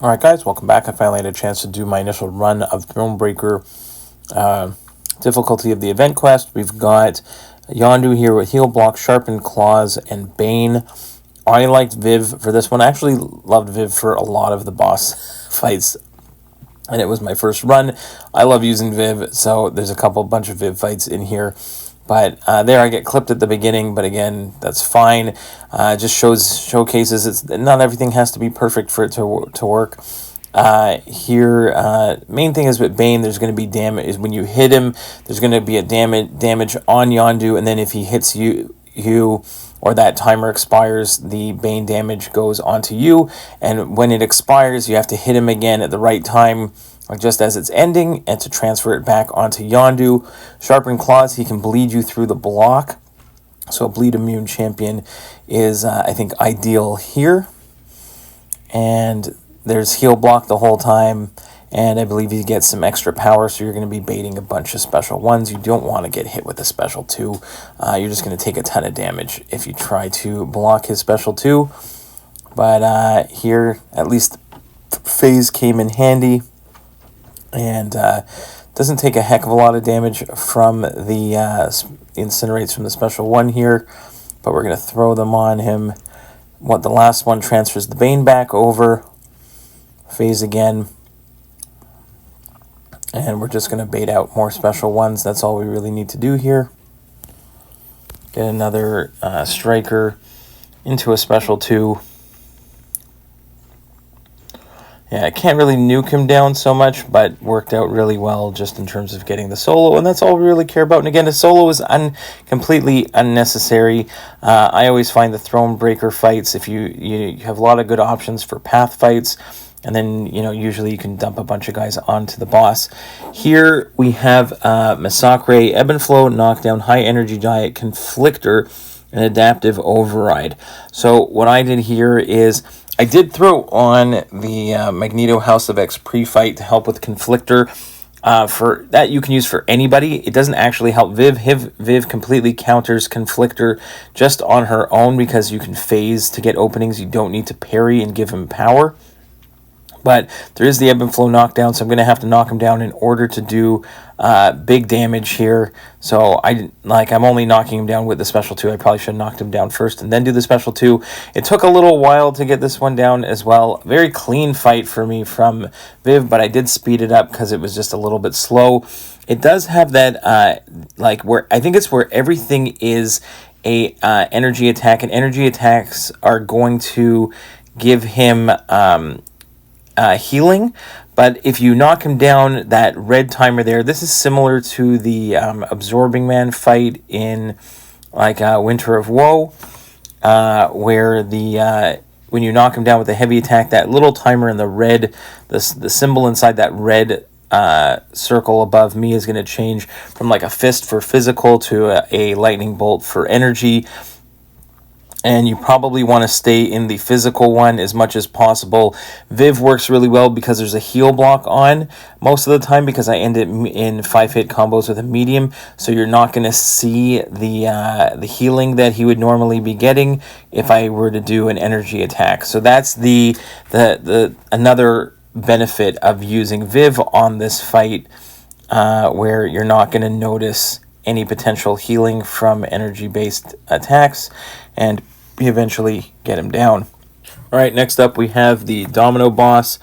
Alright guys, welcome back. I finally had a chance to do my initial run of Thronebreaker. Difficulty of the event quest. We've got Yandu here with Heal Block, Sharpened Claws, and Bane. I liked Viv for this one. I actually loved Viv for a lot of the boss fights, and it was my first run. I love using Viv, so there's a bunch of Viv fights in here. But there I get clipped at the beginning, but again, that's fine. Just showcases it's not everything has to be perfect for it to work. Here, main thing is with Bane, there's going to be damage. Is when you hit him, there's going to be a damage on Yandu, and then if he hits you or that timer expires, the Bane damage goes onto you. And when it expires, you have to hit him again at the right time, like just as it's ending, and to transfer it back onto Yandu. Sharpened Claws, he can bleed you through the block. So a bleed immune champion is, I think, ideal here. And there's heal block the whole time. And I believe you get some extra power, so you're going to be baiting a bunch of special ones. You don't want to get hit with a special 2. You're just going to take a ton of damage if you try to block his special 2. But here, at least phase came in handy. And doesn't take a heck of a lot of damage from the incinerates from the special 1 here. But we're going to throw them on him. The last one transfers the Bane back over. Phase again. And we're just going to bait out more special 1s. That's all we really need to do here. Get another striker into a special 2. Yeah, I can't really nuke him down so much, but worked out really well just in terms of getting the solo, and that's all we really care about. And again, the solo is completely unnecessary. I always find the Thronebreaker fights, if you have a lot of good options for path fights, and then, usually you can dump a bunch of guys onto the boss. Here we have Massacre, Ebb and Flow, Knockdown, High Energy Diet, Conflictor, and Adaptive Override. So what I did here is I did throw on the Magneto House of X pre-fight to help with Conflictor. For that, you can use for anybody. It doesn't actually help Viv. Viv completely counters Conflictor just on her own because you can phase to get openings. You don't need to parry and give him power. But there is the Ebb and Flow knockdown, so I'm going to have to knock him down in order to do big damage here. So I'm only knocking him down with the special 2. I probably should have knocked him down first and then do the special 2. It took a little while to get this one down as well. Very clean fight for me from Viv, but I did speed it up because it was just a little bit slow. It does have that, where I think it's where everything is a energy attack, and energy attacks are going to give him healing. But if you knock him down, that red timer there, this is similar to the Absorbing Man fight in Winter of Woe, where when you knock him down with a heavy attack, that little timer in the red, the symbol inside that red circle above me is going to change from like a fist for physical to a lightning bolt for energy. And you probably want to stay in the physical one as much as possible. Viv works really well because there's a heal block on most of the time, because I end it in 5-hit combos with a medium. So you're not going to see the healing that he would normally be getting if I were to do an energy attack. So that's the another benefit of using Viv on this fight, where you're not going to notice any potential healing from energy-based attacks, and you eventually get him down. Alright, next up we have the Domino boss,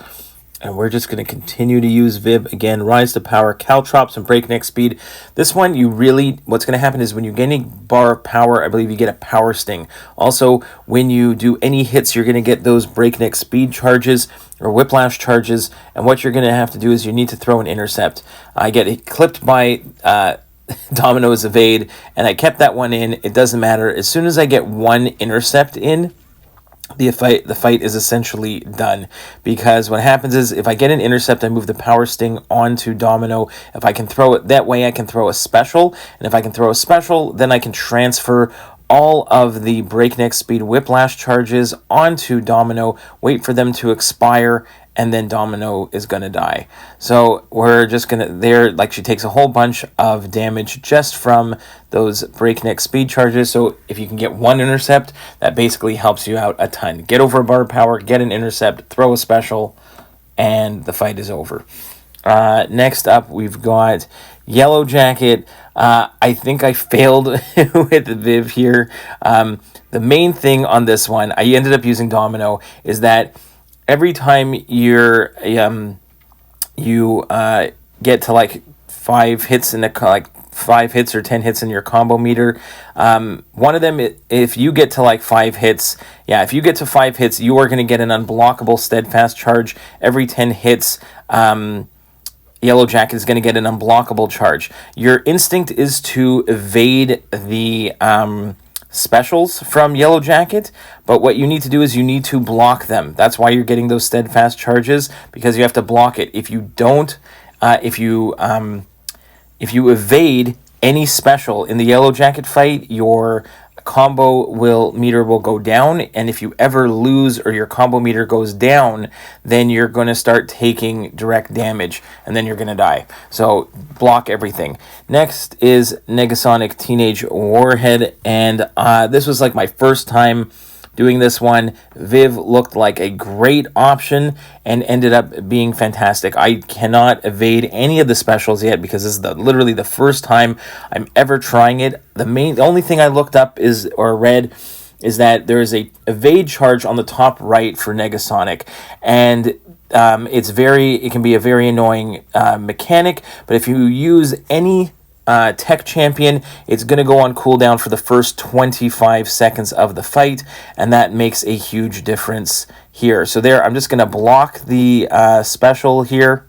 and we're just going to continue to use Viv again. Rise to power, caltrops, and breakneck speed. This one, what's going to happen is when you get any bar of power, I believe you get a power sting. Also, when you do any hits, you're going to get those breakneck speed charges or whiplash charges, and what you're going to have to do is you need to throw an intercept. I get clipped by Domino's evade, and I kept that one in. It doesn't matter. As soon as I get one intercept in, the fight is essentially done, because what happens is if I get an intercept, I move the power sting onto Domino. If I can throw it that way, I can throw a special, and if I can throw a special, then I can transfer all of the breakneck speed whiplash charges onto Domino, wait for them to expire, and then Domino is going to die. So we're just going to, she takes a whole bunch of damage just from those breakneck speed charges. So if you can get one intercept, that basically helps you out a ton. Get over a bar of power, get an intercept, throw a special, and the fight is over. Next up, we've got Yellowjacket. I think I failed with the Viv here. The main thing on this one, I ended up using Domino, is that every time you get to like 5 hits in the 5 hits or 10 hits in your combo meter. One of them, if you get to like 5 hits, if you get to 5 hits, you are going to get an unblockable steadfast charge. Every 10 hits, Yellowjacket is going to get an unblockable charge. Your instinct is to evade the specials from Yellowjacket, but what you need to do is you need to block them. That's why you're getting those steadfast charges, because you have to block it. If you don't, if you evade any special in the Yellowjacket fight, your combo meter will go down, and if you ever lose or your combo meter goes down, then you're going to start taking direct damage, and then you're going to die. So block everything. Next is Negasonic Teenage Warhead, and this was like my first time doing this one. Viv looked like a great option and ended up being fantastic. I cannot evade any of the specials yet because this is literally the first time I'm ever trying it. The only thing I looked up read is that there is a evade charge on the top right for Negasonic, and it can be a very annoying mechanic, but if you use any tech champion, it's going to go on cooldown for the first 25 seconds of the fight, and that makes a huge difference here. So there, I'm just going to block the special here,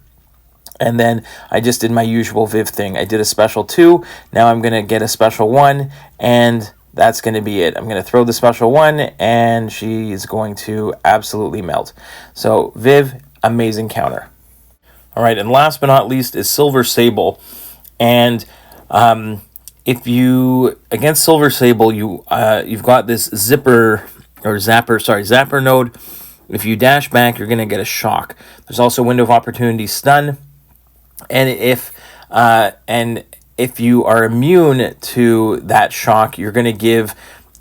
and then I just did my usual Viv thing. I did a special 2, now I'm going to get a special 1, and that's going to be it. I'm going to throw the special 1, and she is going to absolutely melt. So Viv, amazing counter. All right, and last but not least is Silver Sable, and if you against Silver Sable, you've got this zapper node. If you dash back, you're gonna get a shock. There's also window of opportunity stun, and if you are immune to that shock, you're gonna give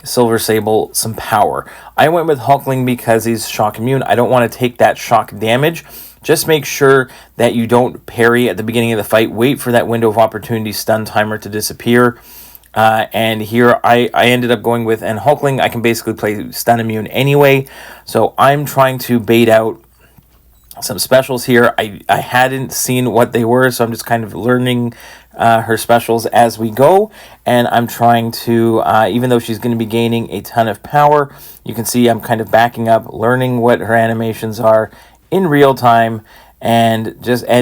Silver Sable some power. I went with Hulkling because he's shock immune. I don't want to take that shock damage. Just make sure that you don't parry at the beginning of the fight. Wait for that window of opportunity stun timer to disappear. And here I ended up going with, and Hulkling, I can basically play stun immune anyway. So I'm trying to bait out some specials here. I hadn't seen what they were, so I'm just kind of learning her specials as we go. And I'm trying to, even though she's going to be gaining a ton of power, you can see I'm kind of backing up, learning what her animations are in real time, and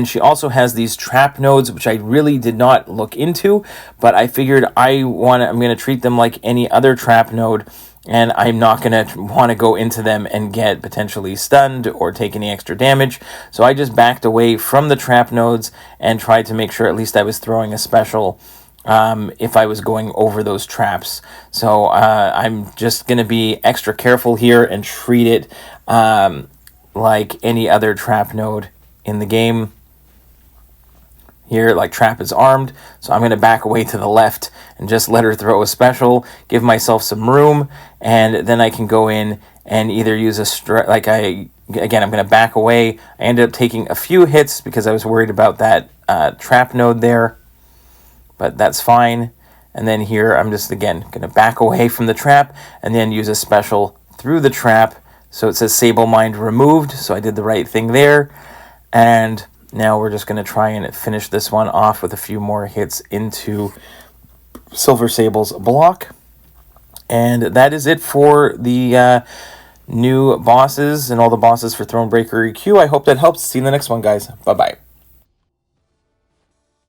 she also has these trap nodes, which I really did not look into, but I figured I'm going to treat them like any other trap node, and I'm not going to want to go into them and get potentially stunned or take any extra damage. So I just backed away from the trap nodes and tried to make sure at least I was throwing a special if I was going over those traps. So I'm just going to be extra careful here and treat it like any other trap node in the game. Here, like, trap is armed, so I'm going to back away to the left and just let her throw a special, give myself some room, and then I can go in and either use I'm going to back away. I ended up taking a few hits because I was worried about that trap node there, but that's fine. And then here, I'm just, again, going to back away from the trap and then use a special through the trap. So it says Sable Mind removed, so I did the right thing there. And now we're just going to try and finish this one off with a few more hits into Silver Sable's block. And that is it for the new bosses and all the bosses for Thronebreaker EQ. I hope that helps. See you in the next one, guys. Bye-bye.